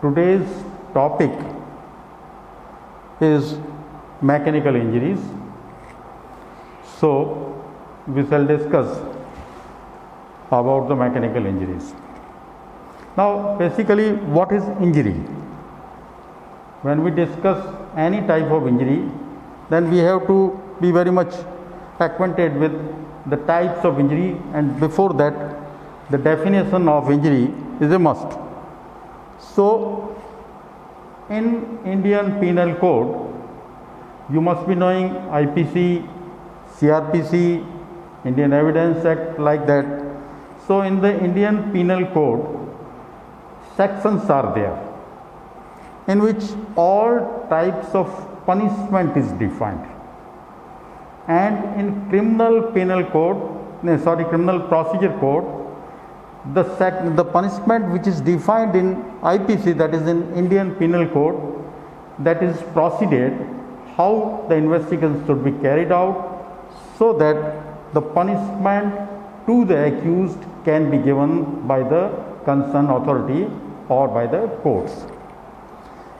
Today's topic is mechanical injuries. So, we shall discuss about the mechanical injuries. Now, basically, what is injury? When we discuss any type of injury, then we have to be very much acquainted with the types of injury, and before that, the definition of injury is a must. So, in Indian Penal Code, you must be knowing IPC, CRPC, Indian Evidence Act, like that. So, in the Indian Penal Code, sections are there in which all types of punishment is defined. And in criminal procedure code, the punishment which is defined in IPC, that is in Indian Penal Code, that is proceeded how the investigation should be carried out, so that the punishment to the accused can be given by the concerned authority or by the courts.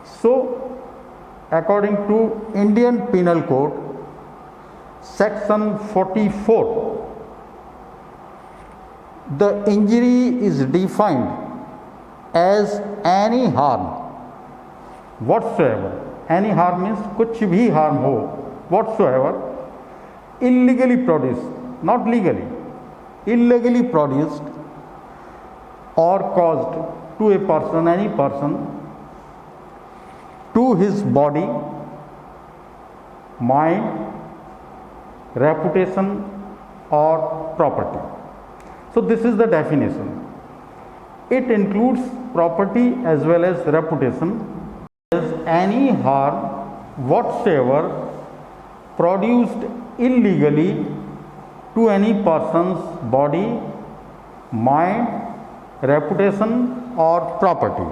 So, according to Indian Penal Code, section 44, the injury is defined as any harm whatsoever. Any harm means कुछ भी harm हो whatsoever, illegally produced, not legally, illegally produced or caused to a person, any person, to his body, mind, reputation or property. So, this is the definition. It includes property as well as reputation. As any harm whatsoever produced illegally to any person's body, mind, reputation or property.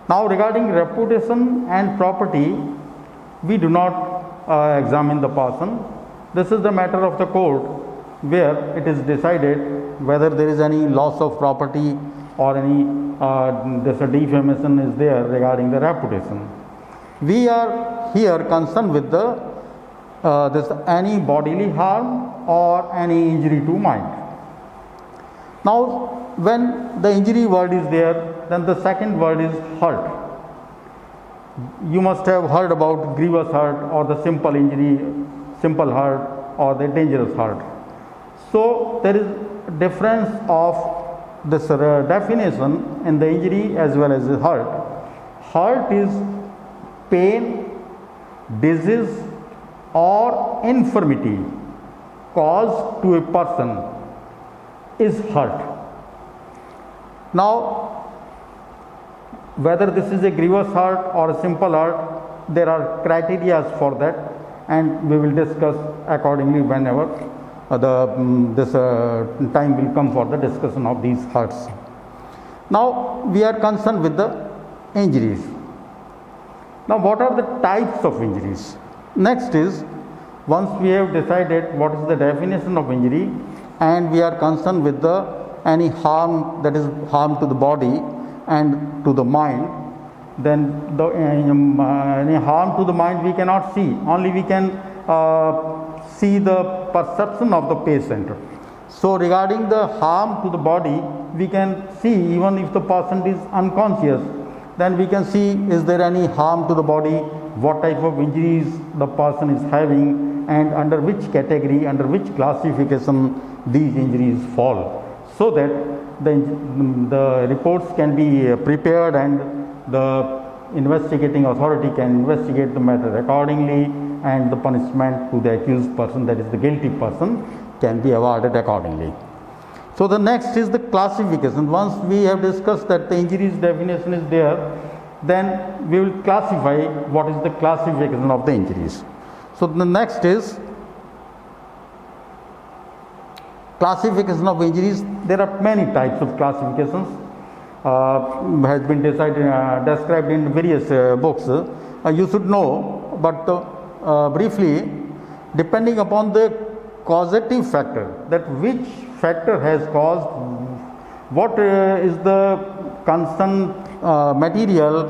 Now, regarding reputation and property, we do not examine the person. This is the matter of the court, where it is decided whether there is any loss of property or any this defamation is there regarding the reputation. We are here concerned with the this any bodily harm or any injury to mind. Now, when the injury word is there, then the second word is hurt. You must have heard about grievous hurt or the simple injury, simple hurt or the dangerous hurt. So, there is difference of this definition in the injury as well as the hurt. Hurt is pain, disease or infirmity caused to a person is hurt. Now, whether this is a grievous hurt or a simple hurt, there are criteria for that, and we will discuss accordingly whenever this time will come for the discussion of these hurts. Now, we are concerned with the injuries. Now, what are the types of injuries? Next is, once we have decided what is the definition of injury, and we are concerned with the any harm, that is harm to the body and to the mind, then the any harm to the mind we cannot see, only we can see the perception of the patient. So, regarding the harm to the body, we can see even if the person is unconscious, then we can see is there any harm to the body, what type of injuries the person is having, and under which category, under which classification these injuries fall, so that the reports can be prepared and the investigating authority can investigate the matter accordingly, and the punishment to the accused person, that is the guilty person, can be awarded accordingly. So, the next is the classification. Once we have discussed that the injuries definition is there, then we will classify what is the classification of the injuries. So, the next is classification of injuries. There are many types of classifications, has been described in various books. You should know, but briefly, depending upon the causative factor, that which factor has caused, what is the concerned material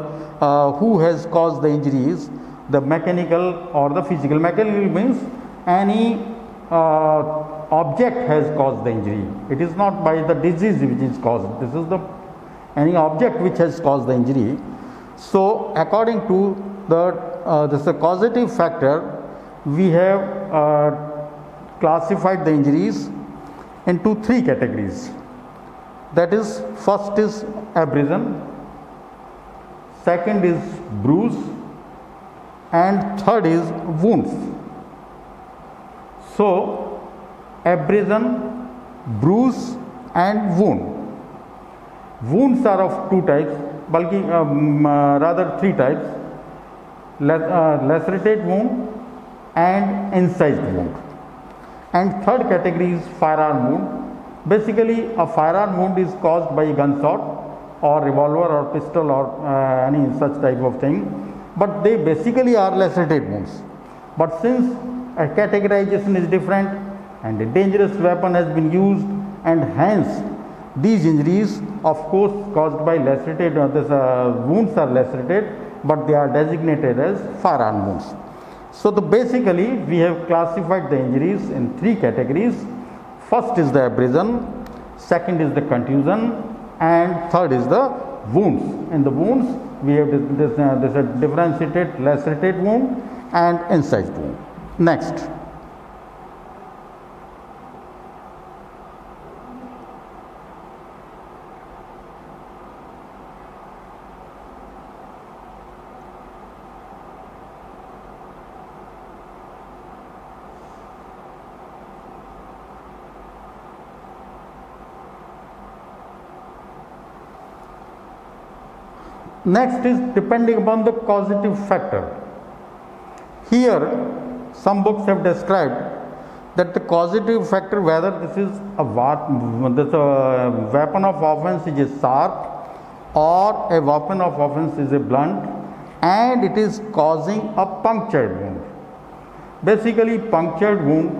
who has caused the injuries, the mechanical or the physical. Mechanical means any object has caused the injury. It is not by the disease which is caused. This is the any object which has caused the injury. So according to this causative factor, we have classified the injuries into three categories. That is, first is abrasion, second is bruise, and third is wounds. So abrasion, bruise and wound. Wounds are of two types, rather three types: lacerated wound and incised wound. And third category is firearm wound. Basically, a firearm wound is caused by a gunshot or revolver or pistol or any such type of thing, but they basically are lacerated wounds. But since a categorization is different and a dangerous weapon has been used, and hence these injuries, of course, caused by lacerated, wounds are lacerated, but they are designated as firearm wounds. So basically we have classified the injuries in three categories. First is the abrasion, second is the contusion, and third is the wounds. In the wounds we have this differentiated lacerated wound and incised wound. Next. Next is depending upon the causative factor. Here some books have described that the causative factor, whether this is a weapon of offense is a sharp or a weapon of offense is a blunt, and it is causing a punctured wound. Basically, punctured wound,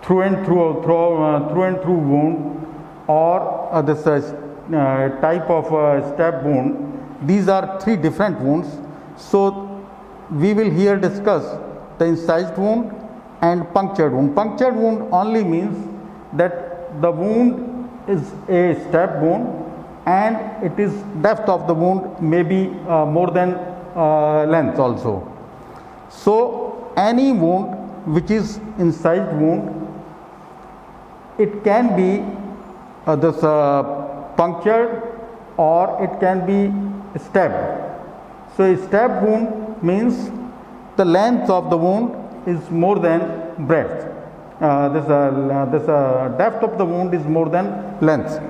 through and through wound, or this type of stab wound. These are three different wounds. So we will here discuss the incised wound and punctured wound. Punctured wound only means that the wound is a stab wound and it is depth of the wound may be more than length also. So any wound which is incised wound, it can be punctured or it can be stabbed. So a stab wound means the length of the wound is more than breadth. This depth of the wound is more than length.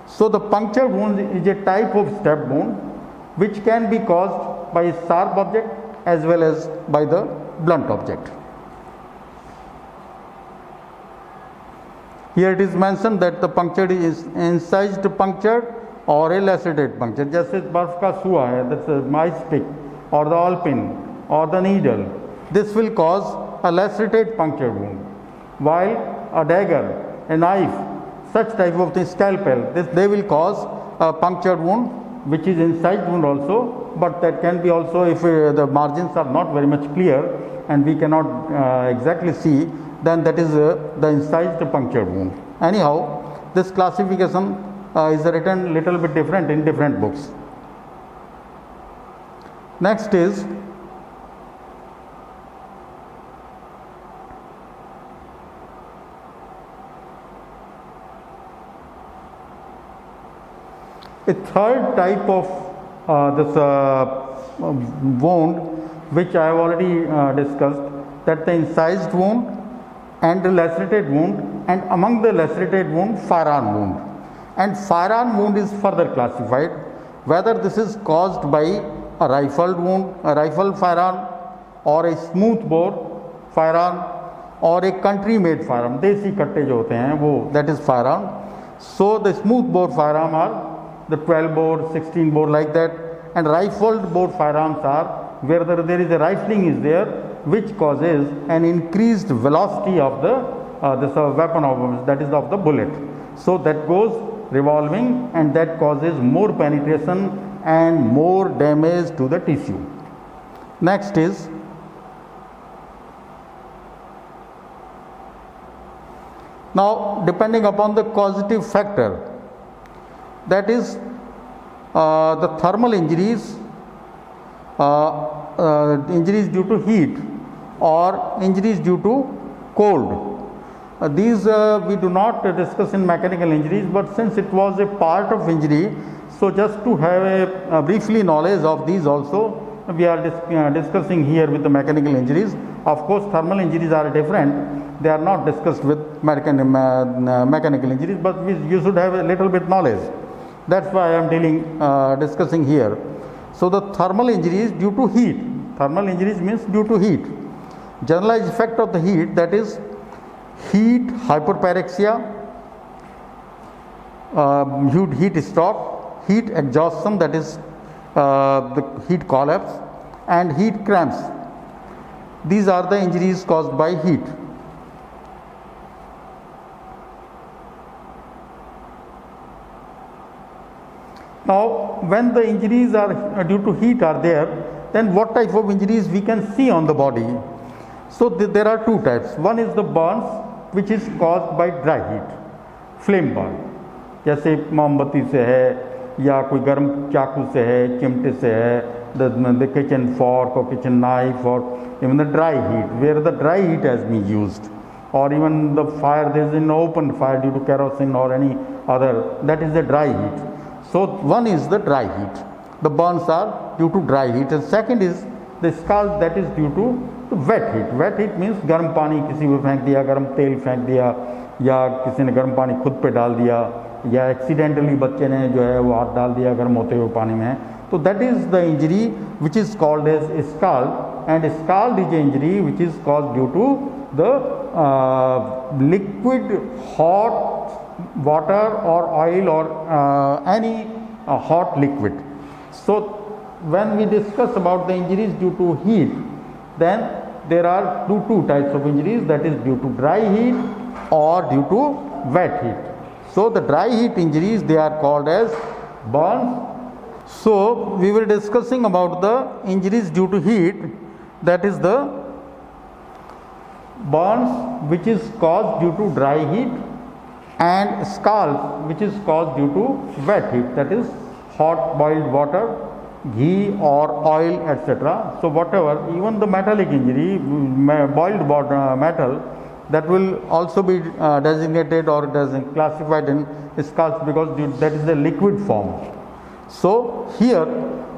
So the punctured wound is a type of stab wound which can be caused by a sharp object as well as by the blunt object. Here it is mentioned that the punctured is incised punctured or a lacerated puncture. जैसे बर्फ का सुआ है, that's a ice pick or the oil pin or the needle. This will cause a lacerated puncture wound. While a dagger, a knife, such type of thing, scalpel, they will cause a punctured wound, which is incised wound also, but that can be also if the margins are not very much clear and we cannot exactly see, then that is the incised punctured wound. Anyhow, this classification is written little bit different in different books. Next is a third type of this wound which I have already discussed, that the incised wound and the lacerated wound, and among the lacerated wound, firearm wound. And firearm wound is further classified, whether this is caused by a rifled wound, a rifle firearm, or a smooth bore firearm, or a country made firearm. देसी कट्टे जो होते हैं वो, that is firearm. So the smooth bore firearm are the 12 bore, 16 bore, like that, and rifled bore firearms are where there is a rifling is there, which causes an increased velocity of the this weapon of, that is of the bullet. So that goes revolving, and that causes more penetration and more damage to the tissue. Next is now, depending upon the causative factor, that is the thermal injuries, injuries due to heat or injuries due to cold. These we do not discuss in mechanical injuries, but since it was a part of injury, so just to have a briefly knowledge of these also, we are discussing here with the mechanical injuries. Of course, thermal injuries are different. They are not discussed with mechanical injuries, but you should have a little bit knowledge. That's why I am discussing here. So the thermal injuries due to heat. Thermal injuries means due to heat. Generalized effect of the heat, that is heat hyperpyrexia, heat stroke, heat exhaustion, that is the heat collapse, and heat cramps. These are the injuries caused by heat. Now, when the injuries are due to heat are there, then what type of injuries we can see on the body? So there are two types. One is the burns, which is caused by dry heat, flame burn, जैसे मोमबत्ती से है या कोई गर्म चाकू से है, चिमटे से है, the kitchen fork or kitchen knife, or even the dry heat, where the dry heat has been used, or even the fire, there is an open fire due to kerosene or any other, that is the dry heat. So one is the dry heat. The burns are due to dry heat, and second is the scald, that is due to wet heat. Wet heat means गर्म पानी किसी पे फेंक दिया, गर्म तेल फेंक दिया, या किसी ने गर्म पानी खुद पे डाल दिया, या एक्सीडेंटली बच्चे ने जो है वो हाथ डाल दिया गर्म होते हुए पानी में. तो that is the injury which is called as scald, and scald is an injury which is caused due to the liquid hot water or oil or any hot liquid. So when we discuss about the injuries due to heat, then there are two types of injuries, that is due to dry heat or due to wet heat. So the dry heat injuries, they are called as burns. So we were discussing about the injuries due to heat, that is the burns which is caused due to dry heat, and scald which is caused due to wet heat, that is hot boiled water, ghee or oil, etc. So whatever, even the metallic injury, boiled metal, that will also be designated or classified in scalds, because that is the liquid form. So here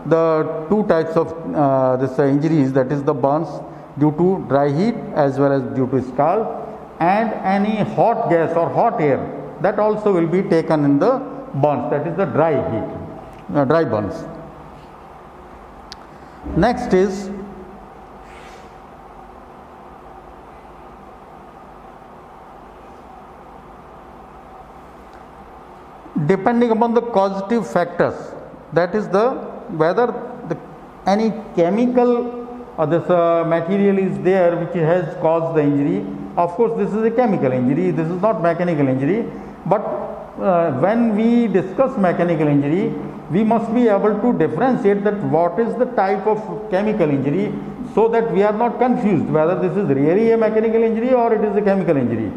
the two types of this injuries, that is the burns due to dry heat as well as due to scald, and any hot gas or hot air, that also will be taken in the burns, that is the dry heat, dry burns. Next is depending upon the causative factors, that is the whether any chemical or this material is there which has caused the injury. Of course, this is a chemical injury, this is not mechanical injury, but when we discuss mechanical injury, we must be able to differentiate that what is the type of chemical injury, so that we are not confused whether this is really a mechanical injury or it is a chemical injury.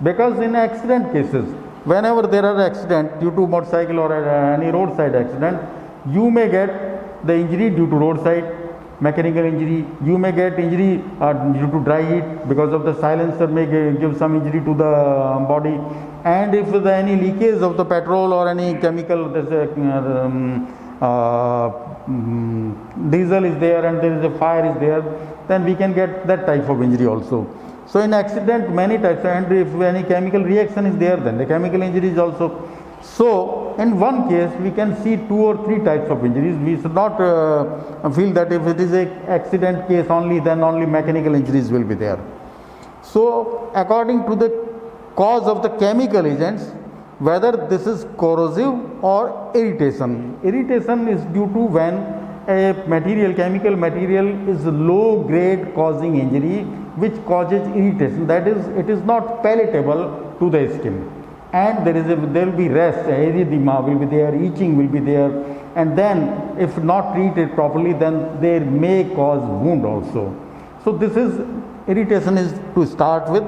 Because in accident cases, whenever there are accident due to motorcycle or any roadside accident, you may get the injury due to roadside mechanical injury, you may get injury due to dry heat, because of the silencer may give some injury to the body, and if there any leakage of the petrol or any chemical, there's a diesel is there and there is a fire is there, then we can get that type of injury also. So in accident many types, and if any chemical reaction is there, then the chemical injury is also. So in one case we can see 2 or 3 types of injuries. We should not feel that if it is a accident case only, then only mechanical injuries will be there. So according to the cause of the chemical agents, whether this is corrosive or irritation. Irritation is due to when a chemical material is low grade causing injury which causes irritation, that is, it is not palatable to the skin. and there will be rest, erythema will be there, itching will be there, and then if not treated properly, then they may cause wound also. So this is irritation is to start with,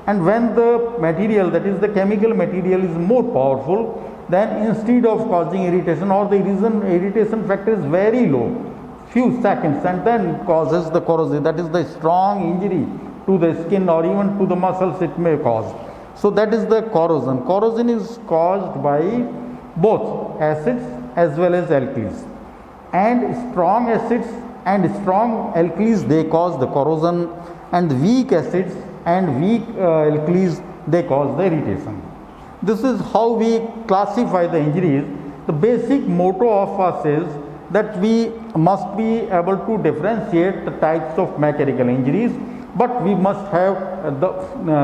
and when the material, that is the chemical material, is more powerful, then instead of causing irritation, or the irritation factor is very low, few seconds, and then causes the corrosive, that is the strong injury to the skin or even to the muscles it may cause. So that is the corrosion. Corrosion is caused by both acids as well as alkalis, and strong acids and strong alkalis, they cause the corrosion, and weak acids and weak alkalis, they cause the irritation. This is how we classify the injuries. The basic motto of us is that we must be able to differentiate the types of mechanical injuries, but we must have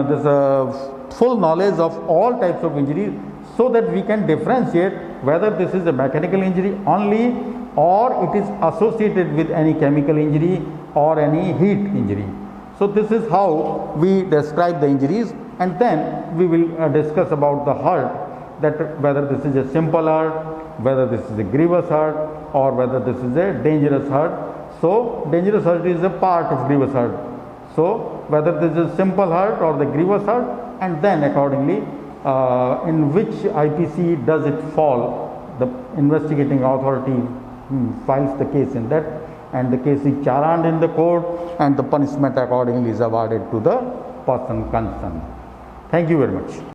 this full knowledge of all types of injuries, so that we can differentiate whether this is a mechanical injury only, or it is associated with any chemical injury or any heat injury. So this is how we describe the injuries, and then we will discuss about the hurt, that whether this is a simple hurt, whether this is a grievous hurt, or whether this is a dangerous hurt. So dangerous hurt is a part of grievous hurt. So whether this is simple hurt or the grievous hurt, and then accordingly in which IPC does it fall, the investigating authority files the case in that, and the case is challenged in the court, and the punishment accordingly is awarded to the person concerned. Thank you very much.